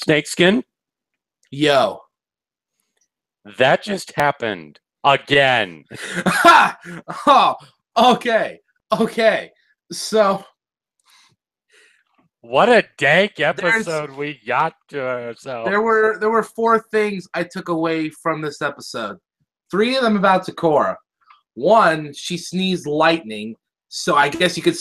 Snakeskin, Yo. that just happened again. Oh, okay. Okay. So What a dank episode we got to ourselves. there were four things I took away from this episode. Three of them about Takora. One, she sneezed lightning, so I guess you could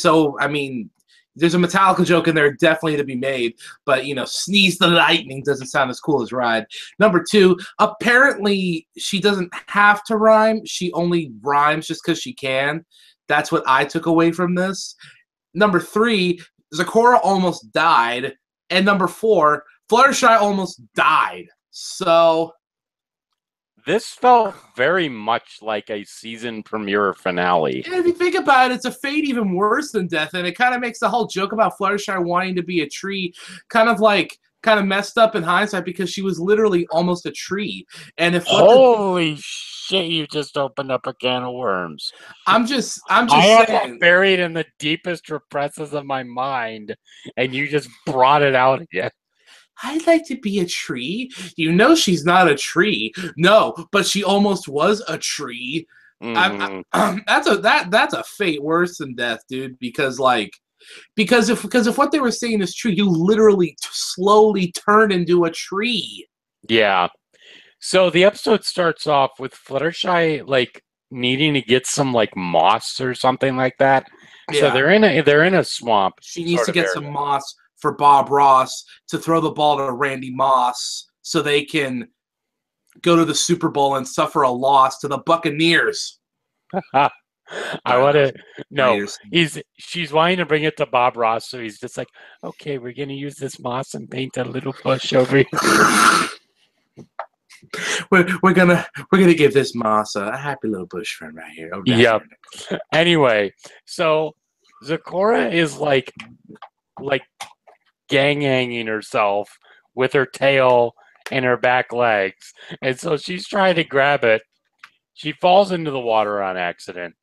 there's a Metallica joke in there definitely to be made, but sneeze the lightning doesn't sound as cool as ride. Number two, apparently she doesn't have to rhyme. She only rhymes just because she can. That's what I took away from this. Number three, Zecora almost died. And number four, Fluttershy almost died. So this felt very much like a season premiere finale. And if you think about it, it's a fate even worse than death, and it kind of makes the whole joke about Fluttershy wanting to be a tree kind of messed up in hindsight because she was literally almost a tree. And if holy shit, you just opened up a can of worms. I'm just saying, have that buried in the deepest represses of my mind, and you just brought it out again. I'd like to be a tree. She's not a tree. No, but she almost was a tree. Mm-hmm. That's a fate worse than death, dude. Because if what they were saying is true, you literally slowly turn into a tree. Yeah. So the episode starts off with Fluttershy needing to get some moss or something like that. Yeah. So they're in a swamp. She needs to get some moss for Bob Ross to throw the ball to Randy Moss so they can go to the Super Bowl and suffer a loss to the Buccaneers. She's wanting to bring it to Bob Ross, so he's just like, okay, we're going to use this moss and paint a little bush over here. We're gonna give this moss a happy little bush friend right here. Oh, yep. Anyway, so Zecora is like gang hanging herself with her tail and her back legs, and so she's trying to grab it. She falls into the water on accident,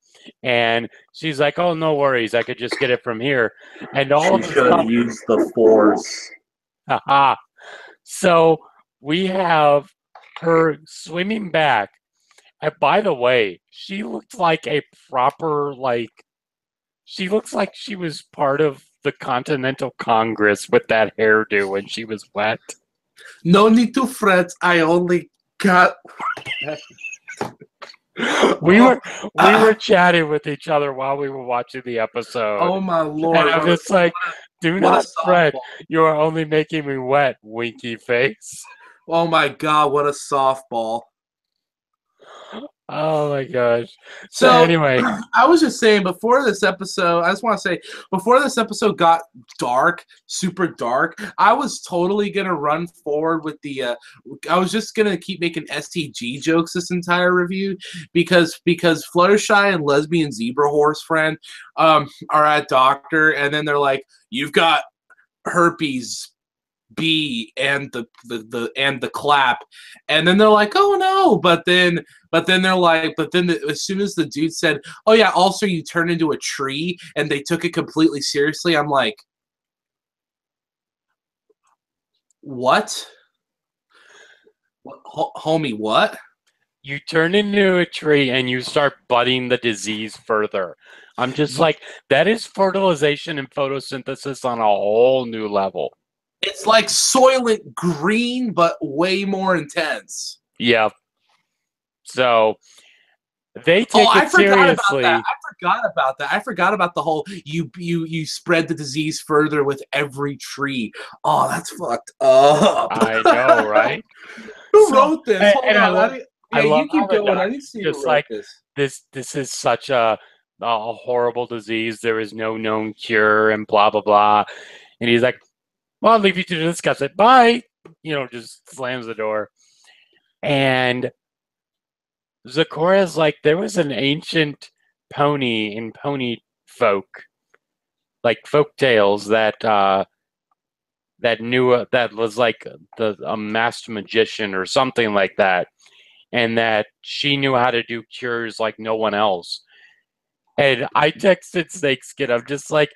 and she's like, "Oh, no worries, I could just get it from here." And all she should have used the force. So we have her swimming back. And by the way, she looks like a proper she looks like she was part of the Continental Congress with that hairdo when she was wet. No need to fret. I only got. We were chatting with each other while we were watching the episode. Oh my lord! And I'm just like, do not fret. You are only making me wet, winky face. Oh my god! What a softball! Oh my gosh. So anyway, I was just saying before this episode, I just want to say before this episode got dark, super dark, I was totally going to run forward with I was just going to keep making STG jokes this entire review because Fluttershy and lesbian zebra horse friend are at doctor, and then they're like, you've got herpes B and the clap, and then they're like, oh no, but then they're like, as soon as the dude said, oh yeah, also you turn into a tree, and they took it completely seriously, I'm like, what? Homie, what? You turn into a tree and you start budding the disease further. I'm just like, that is fertilization and photosynthesis on a whole new level. It's like Soylent Green, but way more intense. Yeah. So they take it seriously. I forgot about that. I forgot about the whole you spread the disease further with every tree. Oh, that's fucked up. I know, right? Who wrote this? I love you keep going. I didn't see just who wrote this. This is such a horrible disease. There is no known cure, and blah blah blah. And he's like, well, I'll leave you to discuss it. Bye. Just slams the door. And Zecora's like, there was an ancient pony in pony folk, folk tales that knew that was like a masked magician or something like that, and that she knew how to do cures like no one else. And I texted Snakeskin. I'm just like,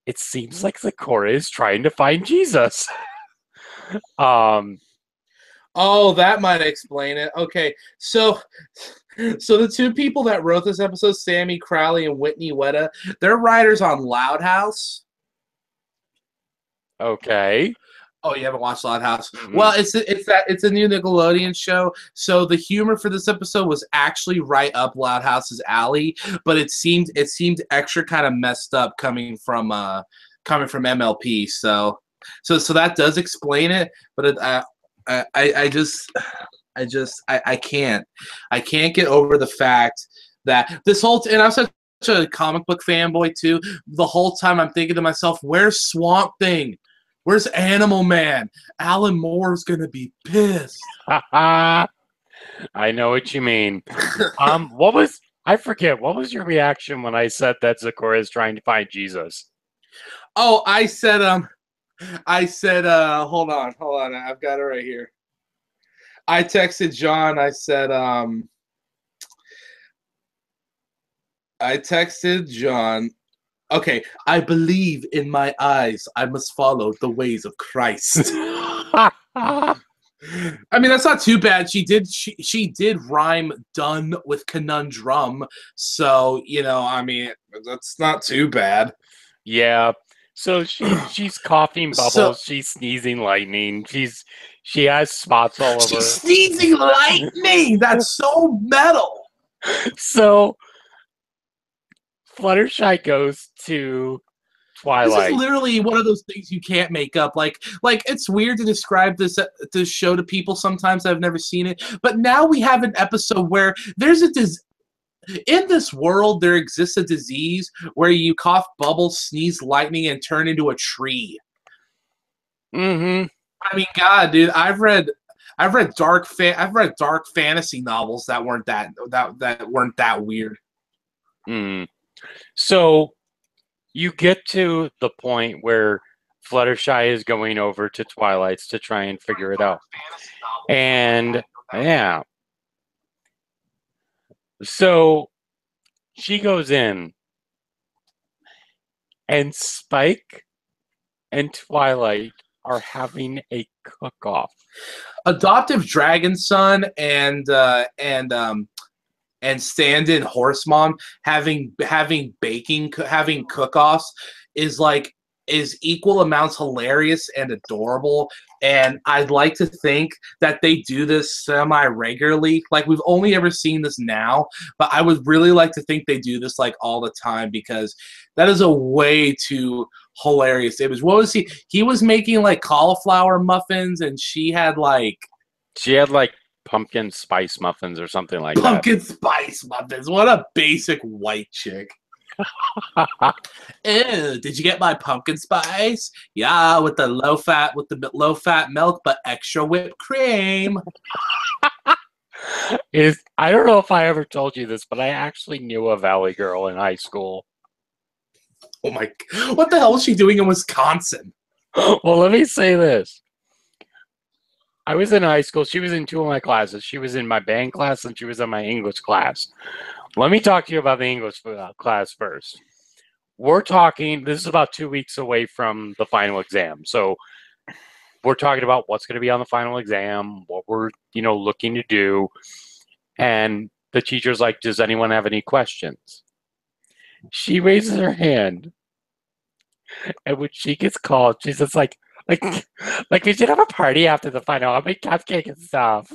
it seems like Zecora is trying to find Jesus. Um, Oh, that might explain it. Okay, so the two people that wrote this episode, Sammy Crowley and Whitney Weta, they're writers on Loud House. okay. Oh, you haven't watched Loud House? Mm-mm. Well, it's a new Nickelodeon show. So the humor for this episode was actually right up Loud House's alley, but it seemed extra kind of messed up coming from MLP. So that does explain it, but I can't get over the fact that and I'm such a comic book fanboy too. The whole time I'm thinking to myself, where's Swamp Thing? Where's Animal Man? Alan Moore's gonna be pissed. I know what you mean. I forget, what was your reaction when I said that Zecora is trying to find Jesus? Oh, I said, hold on, I've got it right here. I texted John. I texted John. Okay, I believe in my eyes. I must follow the ways of Christ. I mean, that's not too bad. She did rhyme done with conundrum, so I mean, that's not too bad. Yeah. So she's coughing So bubbles, she's sneezing lightning, she has spots all over. she's sneezing lightning. That's so metal. So Fluttershy goes to This is Twilight. literally one of those things you can't make up. Like it's weird to describe this show to people sometimes that have never seen it, but now we have an episode where in this world there exists a disease where you cough bubbles, sneeze lightning, and turn into a tree. Mm-hmm. I mean, God, dude, I've read dark fantasy novels that weren't that weird. Mm. So you get to the point where Fluttershy is going over to Twilight's to try and figure it out. And yeah. So she goes in, and Spike and Twilight are having a Adoptive dragon son and stand-in horse mom having cook-offs is equal amounts hilarious and adorable, and I'd like to think that they do this semi-regularly. Like, we've only ever seen this now, but I would really like to think they do this like all the time, because that is a way too hilarious image. What was he was making like cauliflower muffins, and she had like pumpkin spice muffins or something like pumpkin spice muffins. What a basic white chick. Ew, did you get my pumpkin spice? Yeah, with the low fat milk, but extra whipped cream. that. I don't know if I ever told you this, but I actually knew a Valley girl in high school. Oh my! What the hell was she doing in Wisconsin? Well, let me say this. I was in high school. She was in two of my classes. She was in my band class and she was in my English class. Let me talk to you about the English class first. We're talking, this is about 2 weeks away from the final exam. So we're talking about what's going to be on the final exam, what we're, looking to do. And the teacher's like, does anyone have any questions? She raises her hand. And when she gets called, she's just like we should have a party after the final. I'll make cupcake and stuff.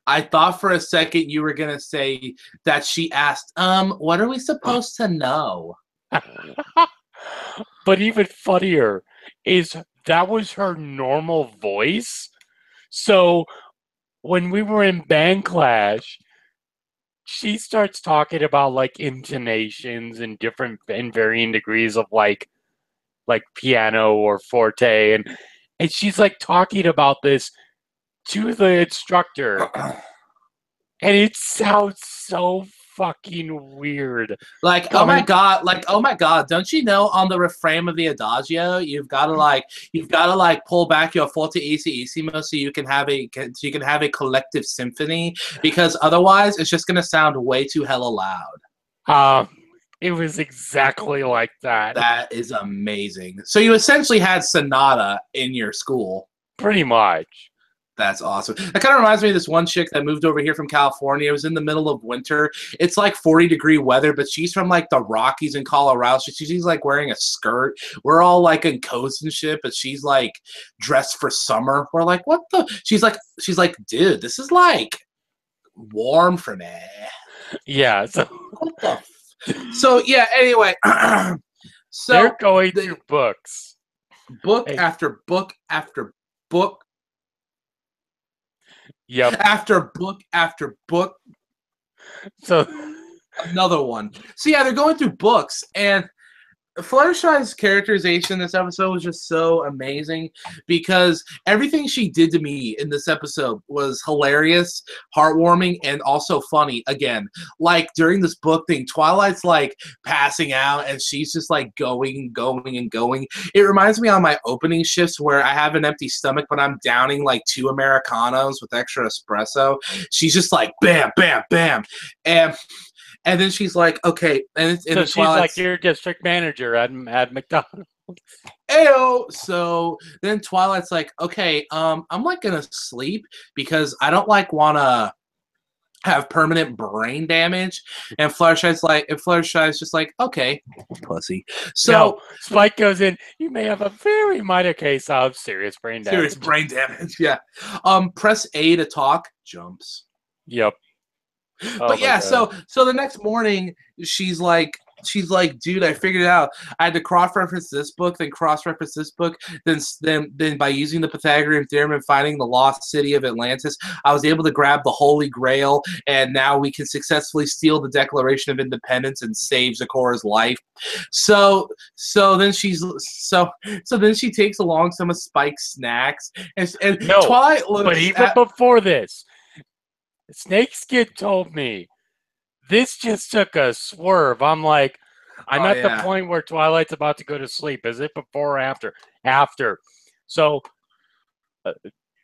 I thought for a second you were gonna say that she asked, what are we supposed to know? But even funnier is that was her normal voice. So when we were in band class, she starts talking about like intonations and different and varying degrees of like piano or forte, and she's like talking about this to the instructor, and it sounds so fucking weird. Like, oh my god, don't you know on the refrain of the adagio you've gotta pull back your fortissimo so you can have a collective symphony, because otherwise it's just gonna sound way too hella loud. It was exactly like that. That is amazing. So you essentially had Sonata in your school. Pretty much. That's awesome. That kind of reminds me of this one chick that moved over here from California. It was in the middle of winter. It's like 40-degree weather, but she's from like the Rockies in Colorado. She's like wearing a skirt. We're all like in coats and shit, but she's like dressed for summer. We're like, what the? She's like, dude, this is like warm for me. Yeah. So What the? So yeah. Anyway, so they're going through books. book after book after book. Yep. After book after book. So Another one. So yeah, they're going through books, and Fluttershy's characterization in this episode was just so amazing because everything she did to me in this episode was hilarious, heartwarming, and also funny. Again, like during this book thing, Twilight's like passing out and she's just like going. It reminds me on my opening shifts where I have an empty stomach, but I'm downing like 2 Americanos with extra espresso. She's just like bam, bam, bam. And then she's like, okay. And so she's like your district manager at McDonald's. Ayo. So then Twilight's like, okay, I'm like gonna sleep because I don't like wanna have permanent brain damage. And Fluttershy's just like, okay, pussy. So no, Spike goes in. You may have a very minor case of serious brain damage. Serious brain damage. Yeah. Press A to talk. Jumps. Yep. But yeah, so the next morning she's like, dude, I figured it out. I had to cross-reference this book, then cross-reference this book, then by using the Pythagorean theorem and finding the lost city of Atlantis, I was able to grab the Holy Grail, and now we can successfully steal the Declaration of Independence and save Zecora's life. So then she takes along some of Spike's snacks, and no, Twilight looks but even before this, Snakeskin told me this just took a swerve. I'm like, I'm at the point where Twilight's about to go to sleep. Is it before or after? After. So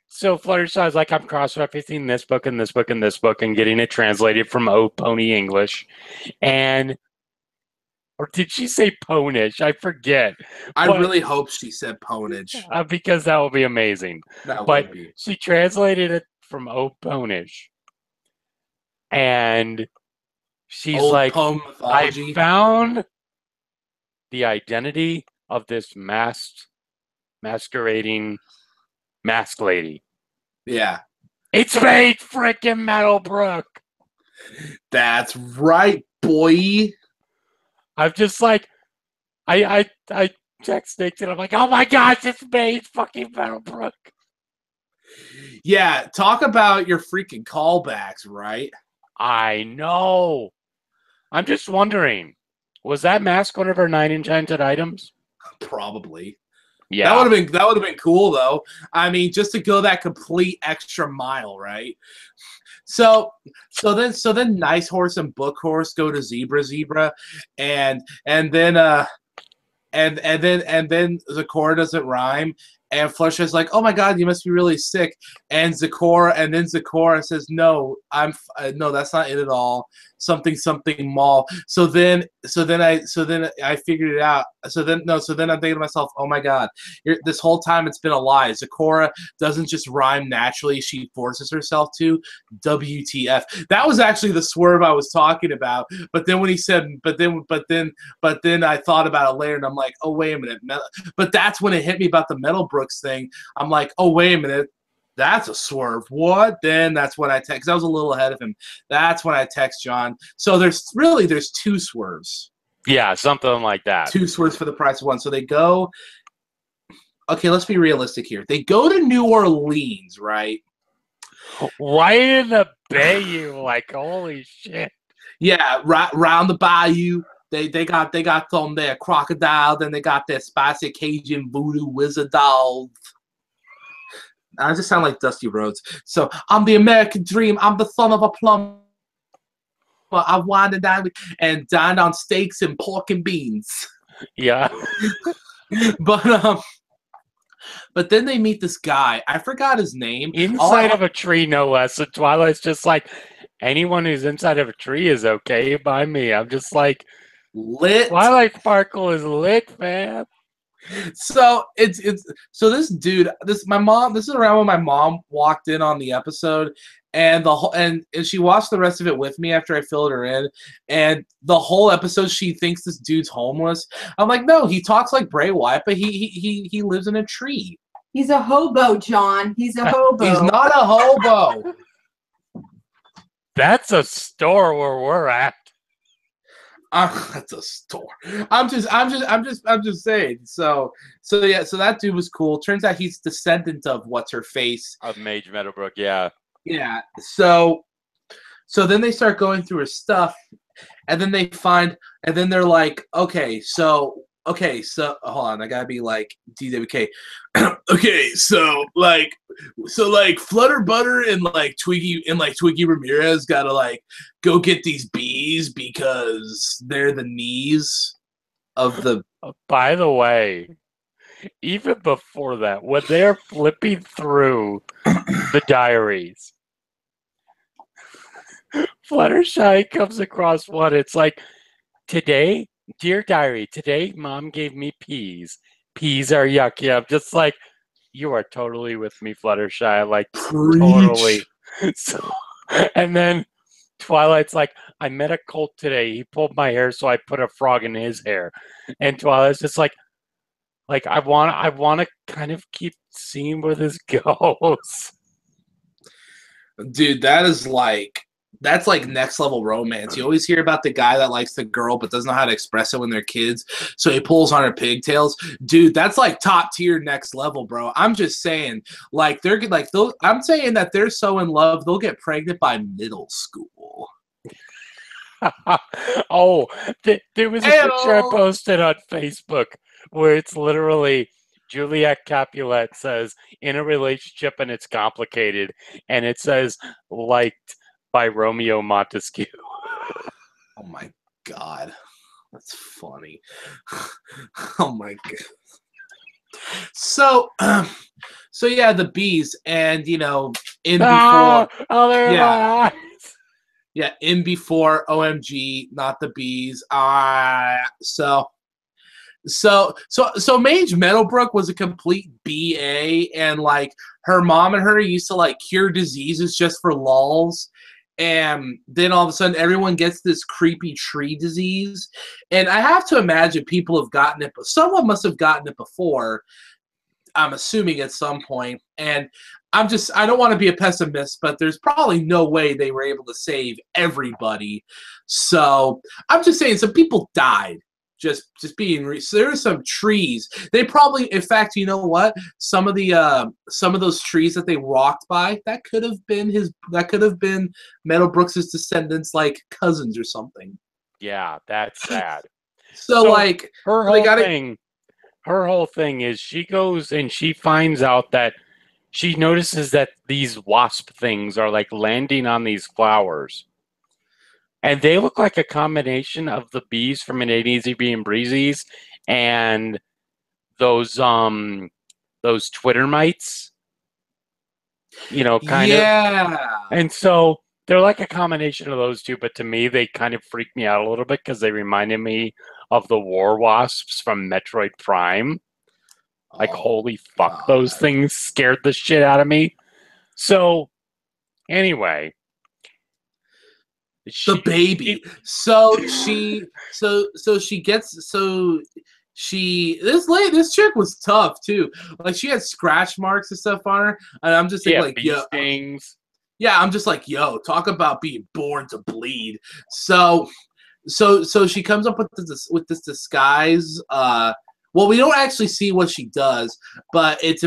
Fluttershy's like, I'm cross-referencing this book and this book and this book and getting it translated from Old Pony English. Or did she say Ponish? I forget. I really hope she said Ponage. Because that would be amazing. But she translated it from Old Ponish. And she's Old like, poem mythology. I found the identity of this masquerading mask lady. Yeah. It's Maid freaking Meadowbrook. That's right, boy. I'm just like, I text Nick and I'm like, oh my gosh, it's Maid fucking Meadowbrook. Yeah, talk about your freaking callbacks, right? I know. I'm just wondering, was that mask one of her 9 enchanted items? Probably. Yeah. That would have been cool though. I mean, just to go that complete extra mile, right? So then Nice Horse and Book Horse go to Zebra, and then Zecora doesn't rhyme. And Fluttershy's like, "Oh my God, you must be really sick." And then Zecora says, "No, no, that's not it at all. Something mall." So then I figured it out. So then I'm thinking to myself, "Oh my God, this whole time it's been a lie. Zecora doesn't just rhyme naturally; she forces herself to." WTF? That was actually the swerve I was talking about. But then when he said, but then I thought about it later, and I'm like, "Oh wait a minute." But that's when it hit me about the Meadowbrooks thing. I'm like, "Oh wait a minute." That's a swerve. What? Then that's when I text. 'Cause I was a little ahead of him. That's when I text John. So there's 2 swerves. Yeah, something like that. 2 swerves for the price of 1. So they go. Okay, let's be realistic here. They go to New Orleans, right? Right in the bayou, like holy shit. Yeah, right round the bayou. They got some there crocodile. Then they got their spicy Cajun voodoo wizard dogs. I just sound like Dusty Rhodes. So I'm the American dream. I'm the son of a plumber. I dined on steaks and pork and beans. Yeah. But then they meet this guy. I forgot his name. Inside of a tree, no less. And Twilight's just like, anyone who's inside of a tree is okay by me. I'm just like, lit. Twilight Sparkle is lit, man. So it's so this dude, my mom, this is around when my mom walked in on the episode, and the whole and she watched the rest of it with me after I filled her in, and the whole episode she thinks this dude's homeless. I'm like, no, he talks like Bray Wyatt, but he lives in a tree. He's a hobo, John. He's a hobo. He's not a hobo. That's a store where we're at. That's a store. I'm just saying. So yeah. So that dude was cool. Turns out he's descendant of what's her face Of Mage Meadowbrook, yeah. Yeah. So then they start going through her stuff, and then they find, and then they're like, okay, so hold on, I gotta be like DWK. Okay, so Flutter Butter and Twiggy Ramirez gotta like go get these bees because they're the knees of the. By the way, even before that, when they're flipping through the diaries, Fluttershy comes across one. It's like, today, dear diary, today mom gave me peas. Peas are yucky. I'm just like, you are totally with me, Fluttershy. Like, totally. So, and then Twilight's like, I met a colt today. He pulled my hair, so I put a frog in his hair. And Twilight's just like I want to kind of keep seeing where this goes. Dude, that's like next level romance. You always hear about the guy that likes the girl but doesn't know how to express it when they're kids, so he pulls on her pigtails. Dude, that's like top tier next level, bro. I'm just saying, like I'm saying that they're so in love they'll get pregnant by middle school. Oh, there was a picture I posted on Facebook where it's literally Juliet Capulet says, in a relationship and it's complicated, and it says, liked by Romeo Montesquieu. Oh my god. That's funny. Oh my god. So yeah, the bees, and in before there yeah. my eyes. Yeah, in before OMG, not the bees. So Mage Meadowbrook was a complete BA, and like her mom and her used to like cure diseases just for lulz. And then all of a sudden everyone gets this creepy tree disease. And I have to imagine people have gotten it, but someone must have gotten it before, I'm assuming at some point. And I don't want to be a pessimist, but there's probably no way they were able to save everybody. So I'm just saying some people died. Just being so there are some trees. They probably, in fact, you know what? Some of those trees that they walked by, that could have been Meadowbrook's descendants, like cousins or something. Yeah, that's sad. So like her whole thing is she goes and she finds out that she notices that these wasp things are like landing on these flowers. And they look like a combination of the bees from an 8 Easy Being Breezies and those Twitter mites. Kind of. Yeah. And so they're like a combination of those two, but to me they kind of freaked me out a little bit because they reminded me of the war wasps from Metroid Prime. Like, holy fuck, those things scared the shit out of me. So, anyway. The baby. This chick was tough too. Like, she had scratch marks and stuff on her, and I'm just thinking, like, yo, stings. Yeah, I'm just like, yo, talk about being born to bleed. So she comes up with this disguise. Well, we don't actually see what she does, but it's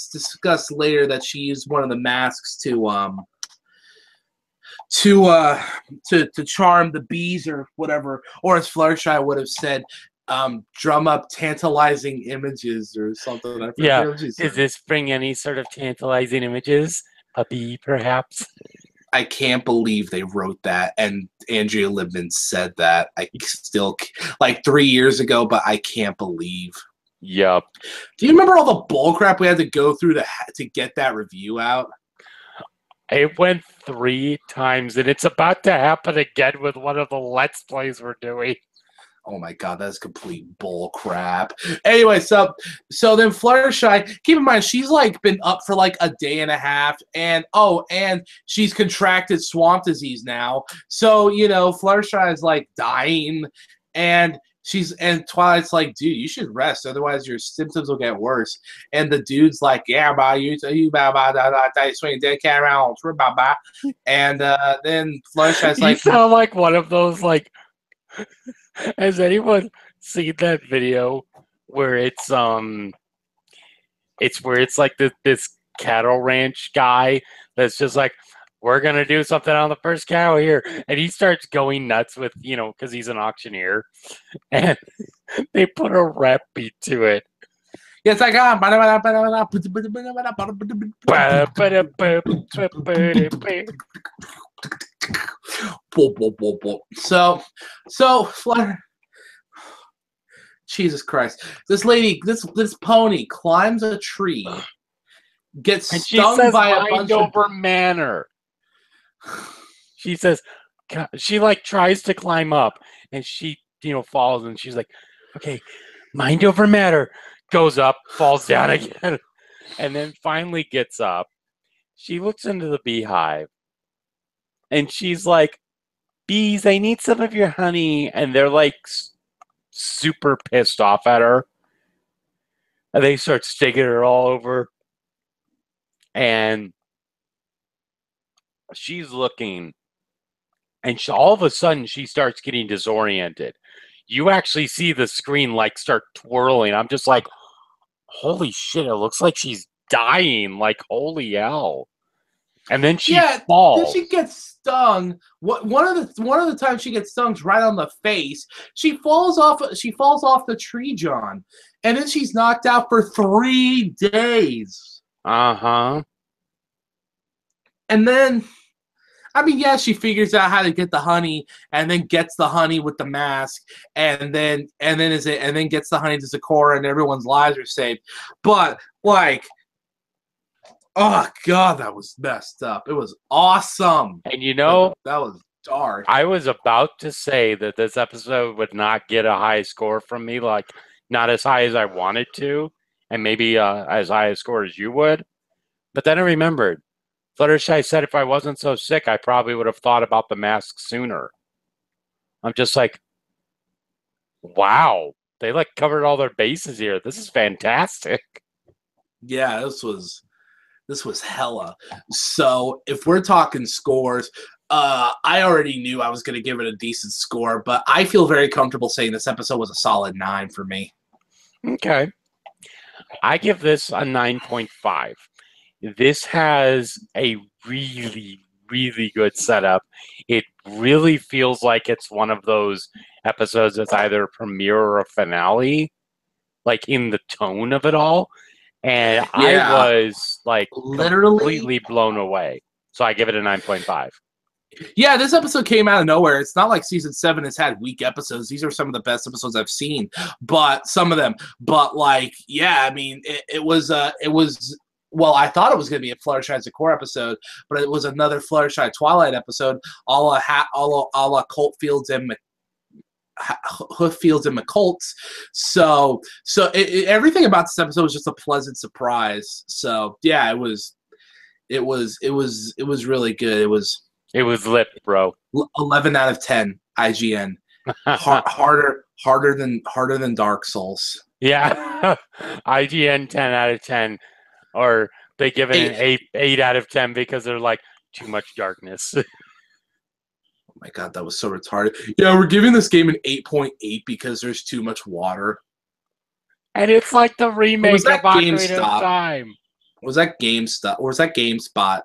discussed later that she used one of the masks to charm the bees or whatever, or as Fluttershy would have said, drum up tantalizing images or something. Yeah, does this bring any sort of tantalizing images? A bee, perhaps? I can't believe they wrote that, and Andrea Libman said that. I still, like 3 years ago, but I can't believe. Yep. Do you remember all the bullcrap we had to go through to get that review out? It went 3 times, and it's about to happen again with one of the Let's Plays we're doing. Oh my god, that's complete bull crap. Anyway, so then Fluttershy, keep in mind she's like been up for like a day and a half, and she's contracted swamp disease now. So Fluttershy is like dying, and Twilight's like, dude, you should rest, otherwise your symptoms will get worse. And the dude's like, yeah, bye, you swing dead cat around, bye bye. And then Fluttershy's You like, sound like one of those like. Has anyone seen that video where it's where it's like this cattle ranch guy that's just like, we're gonna do something on the first cow here, and he starts going nuts with because he's an auctioneer, and they put a rap beat to it. it's like so Flutter. Jesus Christ! This lady, this pony climbs a tree, gets And she stung says by a mind bunch over manner. She says she like tries to climb up, and she falls, and she's like, okay, mind over matter. Goes up, falls down again, and then finally gets up. She looks into the beehive, and she's like, bees, I need some of your honey. And they're like super pissed off at her. And they start stinging her all over. And she's looking, and all of a sudden she starts getting disoriented. You actually see the screen like start twirling. I'm just like, holy shit, it looks like she's dying. Like, holy hell. And then she falls. Then she gets stung. One of the times she gets stung right on the face. She falls off the tree, John, and then she's knocked out for 3 days. Uh-huh. And then, she figures out how to get the honey, and then gets the honey with the mask, and then gets the honey to Zecora, and everyone's lives are saved. But like, oh god, that was messed up. It was awesome. And that was dark. I was about to say that this episode would not get a high score from me, like not as high as I wanted to, and maybe as high a score as you would. But then I remembered, Fluttershy said if I wasn't so sick, I probably would have thought about the mask sooner. I'm just like, wow, they like covered all their bases here. This is fantastic. Yeah, this was hella. So if we're talking scores, I already knew I was going to give it a decent score, but I feel very comfortable saying this episode was a solid 9 for me. Okay. I give this a 9.5. This has a really, really good setup. It really feels like it's one of those episodes that's either a premiere or a finale, like in the tone of it all. And Yeah. I was like Literally completely blown away. So I give it a 9.5. Yeah, this episode came out of nowhere. It's not like season 7 has had weak episodes. These are some of the best episodes I've seen, but some of them. But like, yeah, it was. Well, I thought it was going to be a Fluttershy Zecora episode, but it was another Fluttershy Twilight episode, a la Colt Fields and Hooffields and McColts. So everything about this episode was just a pleasant surprise. So yeah, it was really good. It was lit, bro. 11 out of 10 IGN. harder than Dark Souls. Yeah. IGN 10 out of 10. Or they give it an 8 out of 10 because they're like, too much darkness. Oh my god, that was so retarded. Yeah, we're giving this game an 8.8 because there's too much water. And it's like the remake of Ocarina of Time. Was that GameStop? Or was that GameSpot?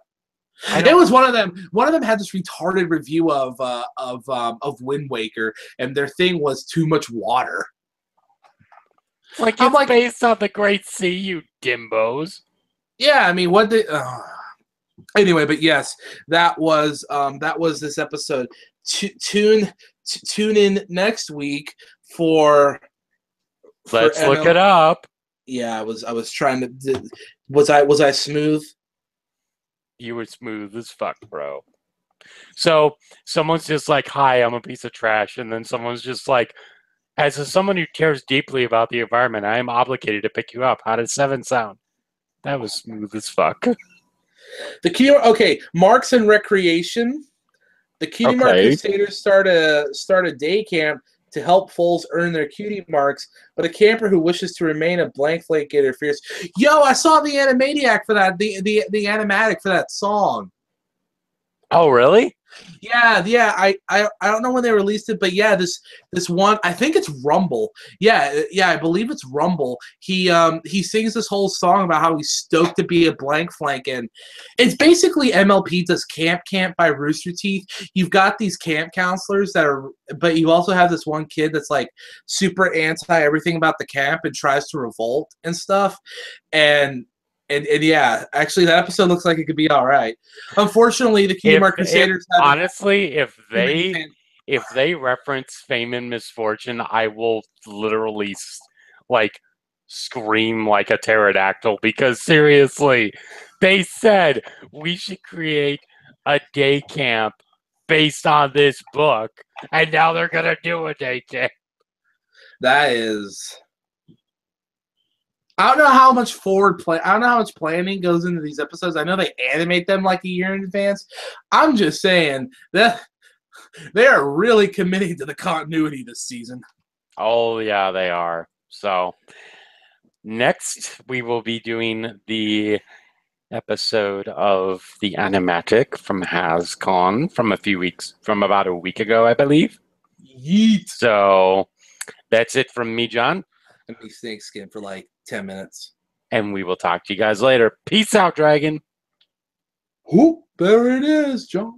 It was one of them. One of them had this retarded review of Wind Waker, and their thing was too much water. Like, it's based on the Great Sea, you dimbos. Yeah, what the... Anyway, but yes, that was this episode. Tune in next week for Let's look it up. Yeah, I was trying to. Was I smooth? You were smooth as fuck, bro. So someone's just like, "Hi, I'm a piece of trash," and then someone's just like, someone who cares deeply about the environment, I am obligated to pick you up. How does 7 sound? That was smooth as fuck. The key. Okay, Marks and Recreation. The Cutie Mark Okay. Crusaders start a day camp to help foals earn their cutie marks, but a camper who wishes to remain a blank flake interferes. Yo, I saw the animaniac for that, the animatic for that song. Oh, really? Yeah. I don't know when they released it, but yeah, this one, I think it's Rumble. Yeah, I believe it's Rumble. He sings this whole song about how he's stoked to be a blank flank, and it's basically MLP does Camp by Rooster Teeth. You've got these camp counselors but you also have this one kid that's like super anti everything about the camp and tries to revolt and stuff, and yeah, actually, that episode looks like it could be all right. Unfortunately, the Cutie Mark Crusaders have honestly, if they reference Fame and Misfortune, I will literally scream like a pterodactyl, because seriously, they said we should create a day camp based on this book, and now they're gonna do a day camp. That is. I don't know how much I don't know how much planning goes into these episodes. I know they animate them like a year in advance. I'm just saying that they are really committing to the continuity this season. Oh yeah, they are. So next we will be doing the episode of the animatic from HasCon from about a week ago, I believe. Yeet. So that's it from me, John. And me snakeskin for like 10 minutes. And we will talk to you guys later. Peace out, Dragon. Whoop, there it is, John.